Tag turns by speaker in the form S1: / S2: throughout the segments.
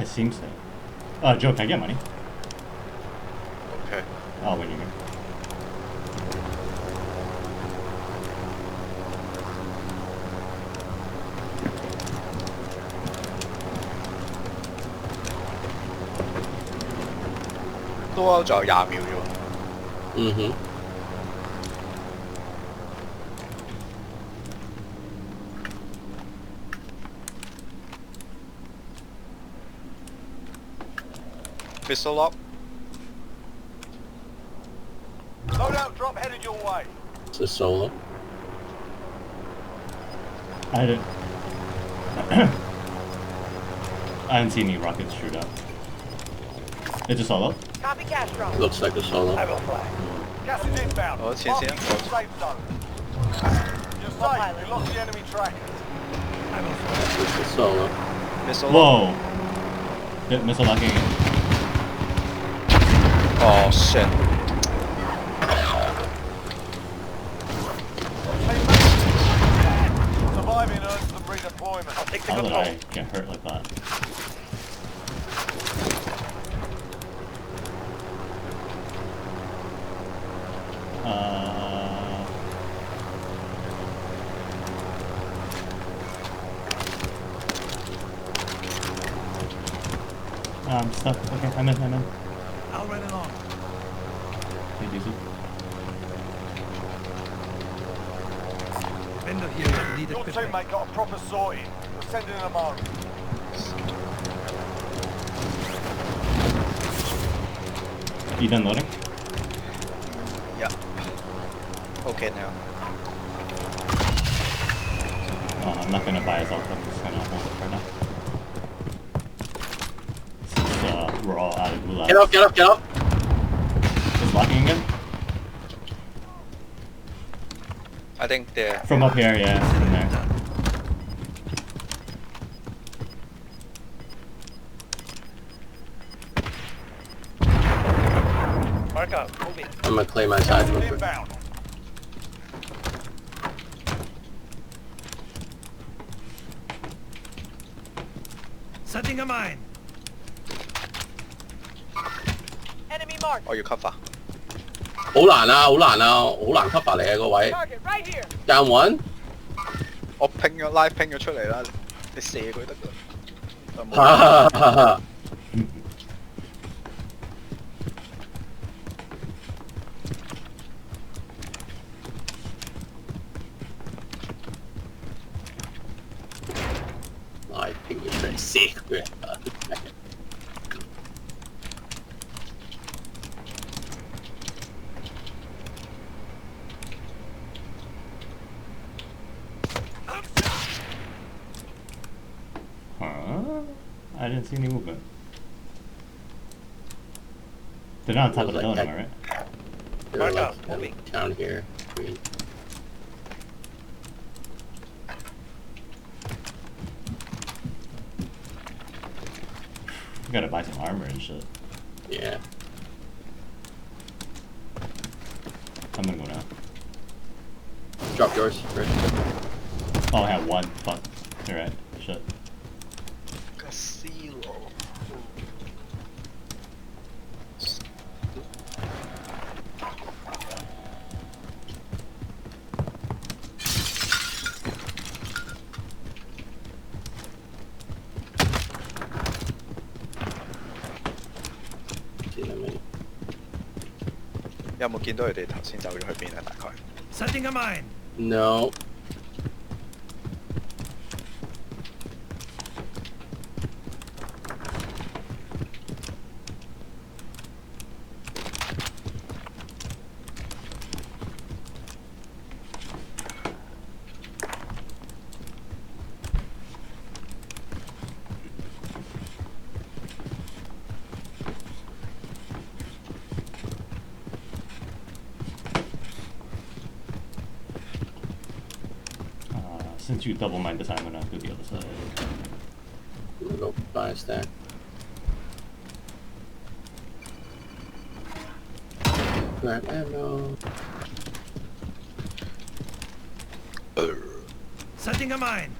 S1: It seems so. Joe, can I get money?
S2: Okay.
S1: Oh, when you go.
S2: 都仲有20秒啫喎。
S3: 嗯哼。
S2: Missile lock.
S4: Loadout drop headed your way.
S3: It's a solo.
S1: I didn't. I didn't see any rockets shoot up. It's a solo?
S5: Copy cash drone.
S3: Looks like a solo.
S5: I will fly.
S4: Gas is inbound.
S2: Oh, it's here.
S4: Marking your safe zone. You're safe. You lost the enemy trackers.
S3: It's a solo.
S2: Missile lock.
S1: Whoa! Missile locking in.
S2: Oh shit.
S4: Surviving earns them redeployment.
S5: I'll take the
S1: How did
S5: control.
S1: I get hurt like that? I'm stuck. Okay, I'm in.
S5: I'll run along.
S1: Hey, easy.
S5: Vendor here. Need
S4: Your
S5: equipment.
S4: teammate got a proper sorting. We're sending them home.
S1: You done loading?
S2: Yeah. Okay now.
S1: Oh, I'm not gonna buy his ult. I'm just gonna hold it for now. Since we're all out of gulag.
S3: Get up, get up, get up!
S1: Is locking again?
S2: I think they're
S1: From up here, yeah, from there.
S5: Mark out. Moving.
S3: I'm gonna claim my side real quick.
S4: Inbound.
S5: Setting a mine. Enemy mark.
S2: 我要 cover。
S3: 好難啊，好難啊，好難 cover 你啊個位。
S5: Target right here.
S3: 間穩。
S2: 我拼咗拉拼咗出嚟啦，你射佢得㗎。就冇
S3: 哈哈哈！拉拼咗出嚟射佢啊！Huh?
S1: I didn't see any movement. They're not on top of the building, right?
S3: They're
S5: Mark
S3: like
S5: out, moving.
S3: down here. Green.
S1: You gotta buy some armor and shit.
S3: Yeah.
S1: I'm gonna go now.
S3: Drop yours, Rich.
S1: Oh, I have one. Fuck. You're right. Shit.
S2: Casilo。
S3: 見到未？
S2: 有冇見到佢哋頭先走咗去邊啊？大概
S5: Setting a mine.
S3: No.
S1: Since you double mine this, I'm gonna do the other side.
S3: I'm gonna go buy a stack. Grab ammo.
S5: Setting a mine.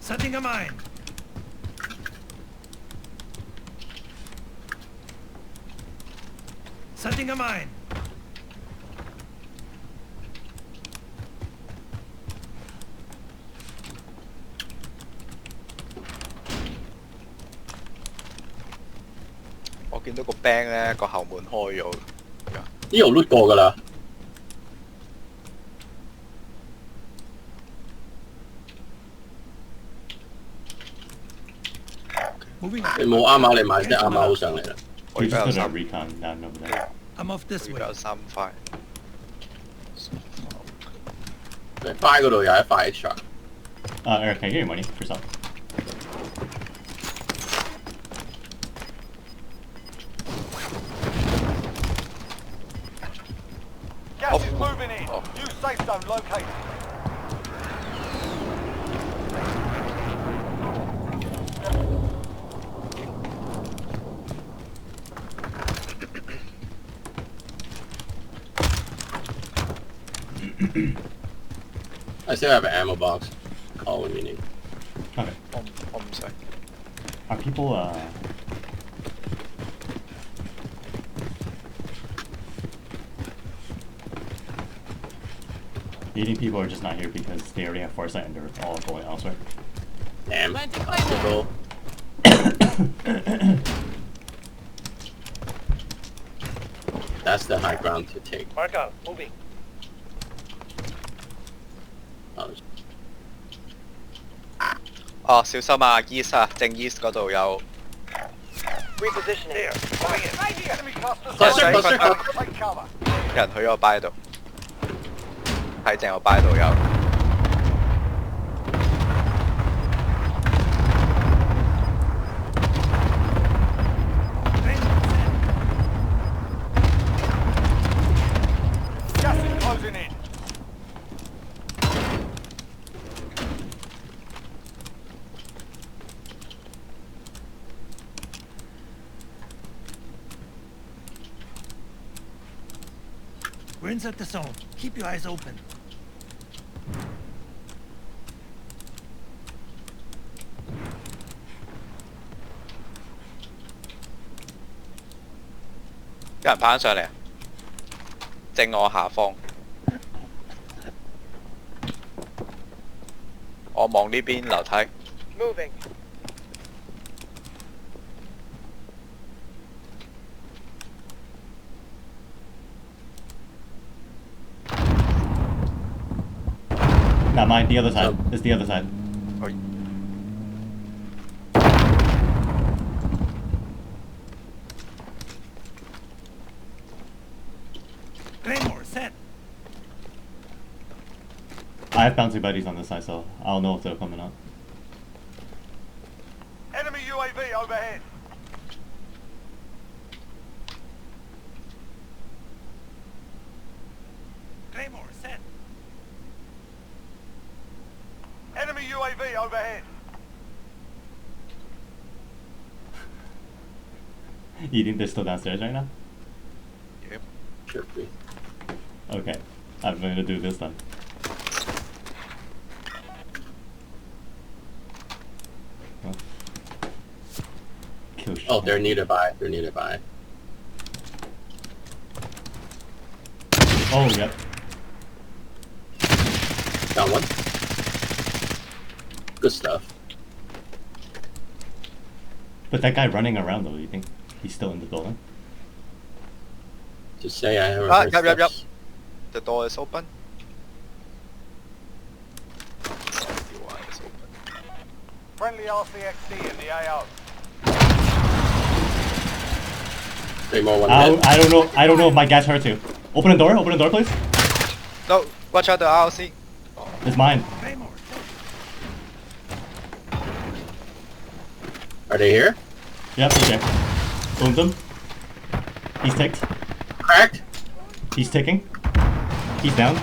S5: Setting a mine. Setting a mine.
S2: 我見到個 bang 咧個後門開咗。
S3: 呢度 loot 過㗎啦。
S5: Moving.
S3: 你冇啱碼，你買隻啱碼好上嚟啦。
S2: 我
S1: You
S2: 而家
S1: just
S2: 有
S1: put a
S2: 三，
S1: recon down over there.
S5: I'm off
S2: 我
S5: this
S2: 而
S5: way.
S2: 家有3塊。
S3: buy 嗰度有一塊 extra。Eric,
S1: can I get your money for some?
S4: Gas is moving in. New safe zone located.
S3: I still have an ammo box. Call when you need.
S1: Okay.
S2: 我唔使。
S1: Are people, You think people are just not here because they already have foresight and they're all going elsewhere?
S3: Damn.
S6: Atlantic
S3: Hospital. That's the high ground to take.
S5: Mark out. Moving.
S3: Oh,
S2: 哦，小心啊！East 啊，正 East 嗰度有。
S5: Repositioning. Here. Moving in.
S4: Right here. Enemy cluster.
S3: Cluster, cluster,
S4: Take cover.
S2: 有人去咗個 buy 度，喺正個 buy 度有。
S4: Gas is closing in.
S5: We're inside the zone. Keep your eyes open.
S2: 有人攀上嚟啊！正我下方。我望呢邊樓梯。
S5: Moving.
S1: Not mine, the other side. It's the other side.
S2: 我
S5: Claymore set.
S1: I have bouncy buddies on this side, so I'll know if they're coming up.
S4: Enemy UAV overhead.
S5: Claymore set.
S4: Enemy UAV overhead.
S1: You think they're still downstairs right now?
S3: should be.
S1: Okay. I'm gonna do this then. Well, kill shit.
S3: Oh, they're nearby. They're nearby.
S1: Oh, yep.
S3: Got one. Good stuff.
S1: But that guy running around though, you think he's still in the building?
S3: Just say I haven't
S2: Ah,
S3: heard
S2: yep.
S3: steps.
S2: The door is open. Door is open.
S4: Friendly RCXD in the AO.
S3: Three more, one hit.
S1: I don't know if my gas hurts you. Open the door please.
S2: No, watch out the RC.
S1: It's mine.
S5: Claymore set.
S3: Are they here?
S1: Yep, okay. Boomed him. He's ticked.
S3: Cracked?
S1: He's ticking. He's down.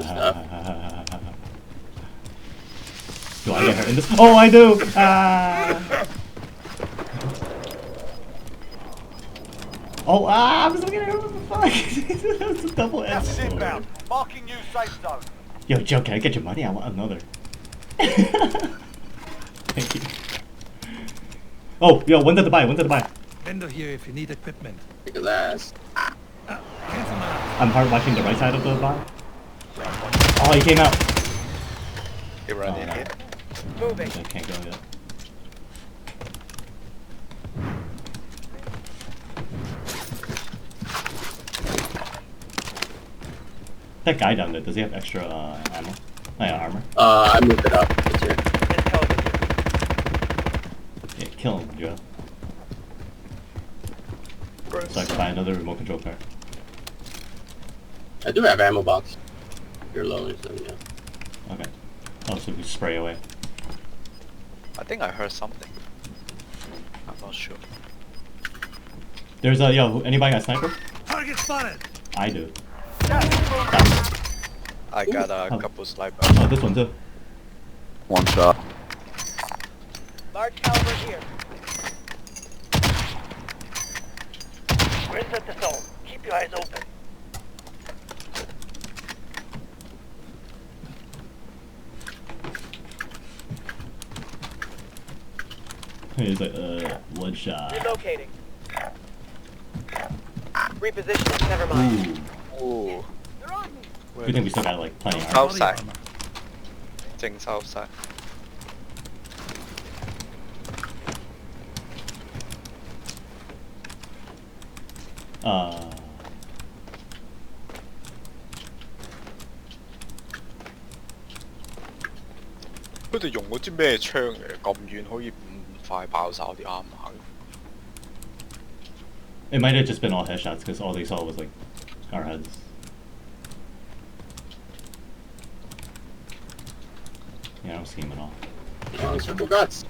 S3: stuff.
S1: Do I get hurt in this? Oh, I do! Ah! Oh, I'm still getting hurt. What the fuck? That's a double
S4: Gas is
S1: edged
S4: inbound.
S1: sword.
S4: Marking new safe zone.
S1: Yo, Joe, can I get your money? I want another. Thank you. Oh, yo, when did the buy? When did the buy?
S5: Vendor here if you need equipment.
S3: Look at that.
S5: Cancel now.
S1: I'm hard watching the right side of the buy. Oh, he came out.
S2: He ran
S1: Oh,
S2: in
S1: no.
S2: here.
S1: I can't go yet. That guy down there, does he have extra ammo? Oh, yeah, armor.
S3: I moved it up. It's here.
S1: Yeah, kill him, Joe. So I can buy another remote control car.
S3: I do have ammo box. You're low, so yeah.
S1: Okay. Oh, so we spray away.
S2: I think I heard something. I'm not sure.
S1: There's a yo. Anybody got a sniper?
S5: Target spotted.
S1: I do.
S4: Gas is moving.
S2: I got a
S1: Oh.
S2: couple snipers.
S1: Oh, this one too.
S2: One shot.
S6: Large caliber here.
S5: We're inside the zone. Keep your eyes open.
S1: He's like, one shot.
S6: Relocating. Repositioning. Never mind.
S1: Ooh.
S2: Ooh.
S1: Good thing we still got like plenty of armor.
S2: Outside.
S5: Body armor.
S2: 正 outside.佢哋用嗰支咩槍嚟？咁遠可以咁快爆晒我啲啱下。
S1: It might have just been all headshots because all they saw was like our heads. Yeah, I'm scheming off.
S3: Oh, circle guts.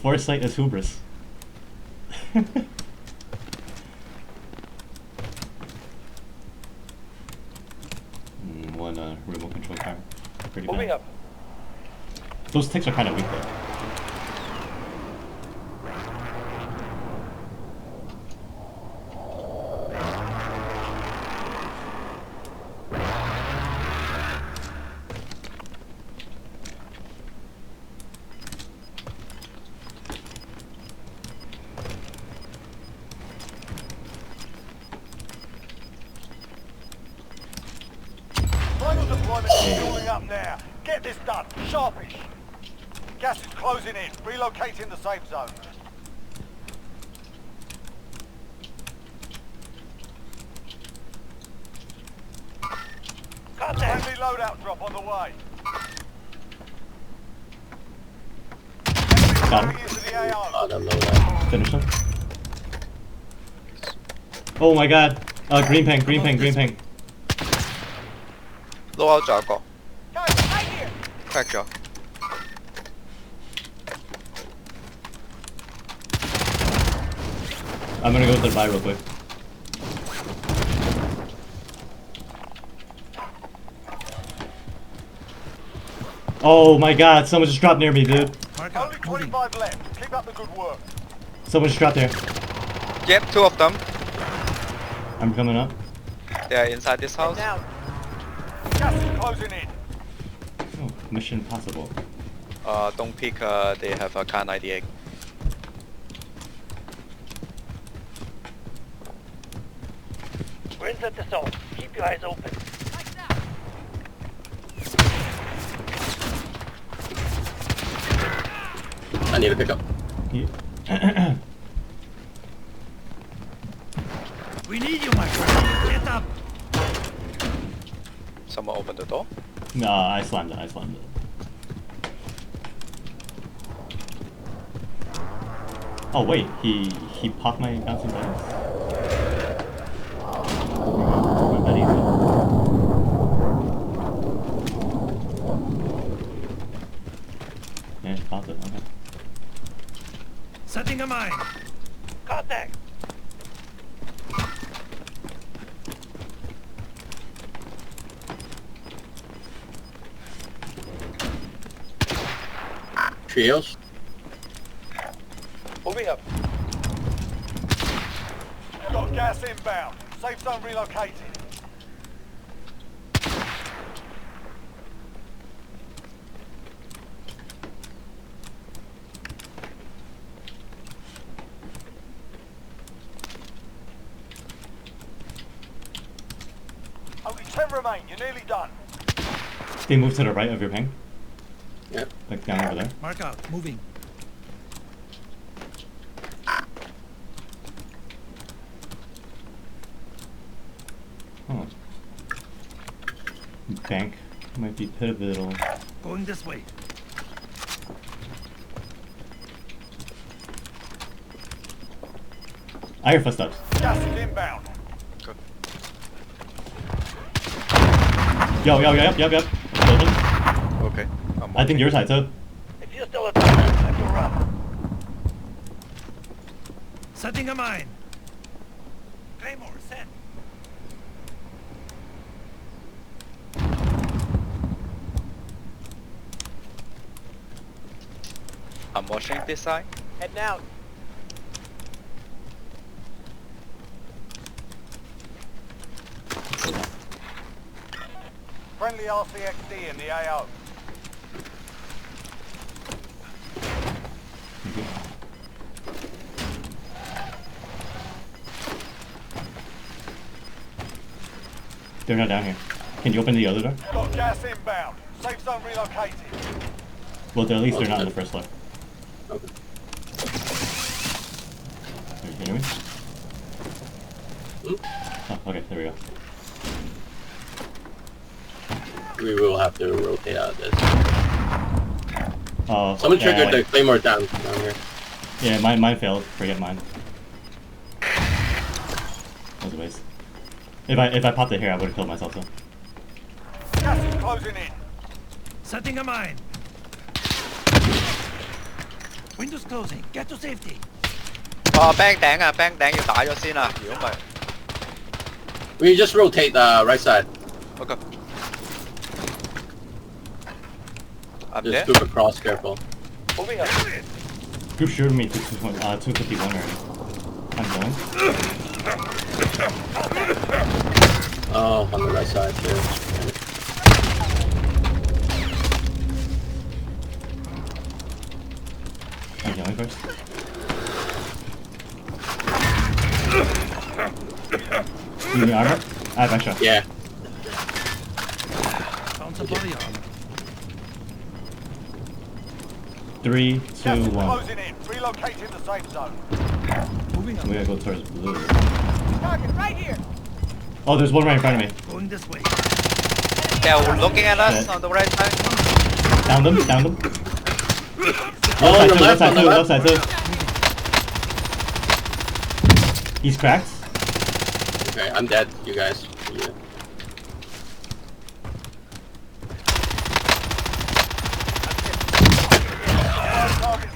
S1: Foresight is hubris. One remote control car. Pretty
S4: Moving
S1: bad.
S4: up.
S1: Those ticks are kind of weak though.
S4: Final deployment is building up now. Get this done. Sharpish. Gas is closing in. Relocating the safe zone. Friendly loadout drop on the way.
S1: Got him.
S4: Moving into the AO.
S3: Oh, that loadout.
S1: Finish them. Oh my god. Green ping, green ping, green ping.
S2: 撈 out 仲有一個
S6: Guys, right here.
S2: crack 咗。
S1: I'm gonna go to the buy real quick. Oh my god, someone just dropped near me, dude.
S5: Mark
S4: Only
S5: out. Moving.
S4: 25 left. Keep up the good work.
S1: Someone just dropped there.
S2: Yep, two of them.
S1: I'm coming up.
S2: They are inside this house.
S6: Down.
S4: Gas is closing in.
S1: Oh, mission possible.
S2: Don't peek. They have a Kar 98.
S5: We're inside the zone. Keep your eyes open.
S3: I need a pickup.
S1: Yeah.
S5: We need you, my friend. Get up.
S2: Someone open the door.
S1: No, I slammed it, I slammed it. Oh wait, he popped my bouncing balls. My buddy. Yeah, he popped it, okay.
S5: Setting a mine. Contact.
S3: Trios.
S4: inbound. Safe zone relocated. Only 10 remain. You're nearly done.
S1: They move to the right of your ping.
S3: Yep.
S1: Like down over there.
S5: Mark out. Moving.
S1: Oh. Bank might be pivotal.
S5: Going this way.
S1: I hear footsteps.
S4: Gas is inbound.
S1: Yo. Building.
S2: OK，
S1: I think your side too.
S4: If you're still at the time to run.
S5: Setting a mine. Claymore, set.
S2: I'm watching this side.
S6: Heading out.
S4: Friendly RCXD in the AO.
S1: They're not down here. Can you open the other door?
S4: Got gas inbound. Safe zone relocated.
S1: Well, at least they're not on the first floor.
S3: Okay.
S1: Can you hear me? Oh, okay, there we go.
S3: We will have to rotate out of this.
S1: Oh,
S3: Someone
S1: yeah,
S3: triggered the
S1: wait.
S3: claymore down here.
S1: Yeah, mine failed. Forget mine. That was a waste. If I popped it here, I would have killed myself though.
S4: Gas is closing in.
S5: Setting a mine. Windows closing. Get to safety.
S2: 哦，bang 頂啊，bang 頂要打咗先啊，如果唔係
S3: We just rotate the right side.
S2: OK。I'm
S3: Just
S2: there.
S3: scoop across, careful.
S4: Moving up.
S1: Group shooted me to 251 already. I'm going.
S3: Oh, on the right side too.
S1: I'm going first. You need armor? I have extra.
S3: Yeah.
S5: Found some body armor.
S1: 3, 2,
S4: Gas is
S1: 1.
S4: closing in. Relocating the safe zone.
S5: Moving up.
S1: We gotta go towards blue.
S6: Target right here.
S1: Oh, there's one right in front of me.
S5: Going this way.
S2: They're looking at us
S1: Yeah.
S2: on the right side.
S1: Down them, down them.
S3: Oh, on the
S1: left
S3: left, on
S1: side
S3: the
S1: too,
S3: left.
S1: left side too. He's cracked.
S3: Okay, I'm dead, you guys. Yeah.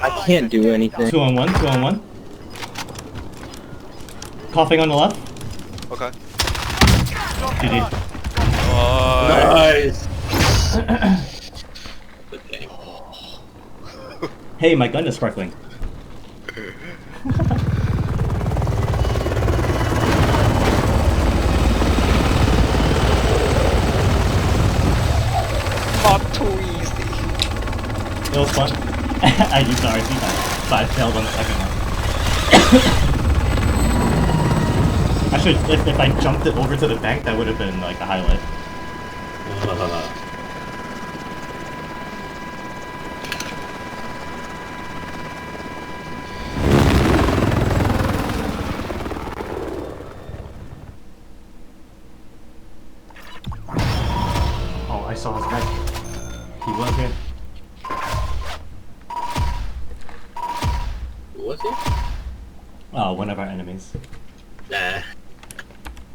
S7: I can't do anything.
S1: 2 on 1, 2 on 1. Coughing on the left.
S2: OK。
S1: GG.
S3: Nice. Okay.
S1: Hey, my gun is sparkling.
S2: Not too easy.
S1: It was fun. I used the RC time, but I failed on the second one. Actually, if I jumped it over to the bank, that would have been like the highlight. Oh, I saw his back. He was here.
S3: Who was he?
S1: One of our enemies.
S3: Nah.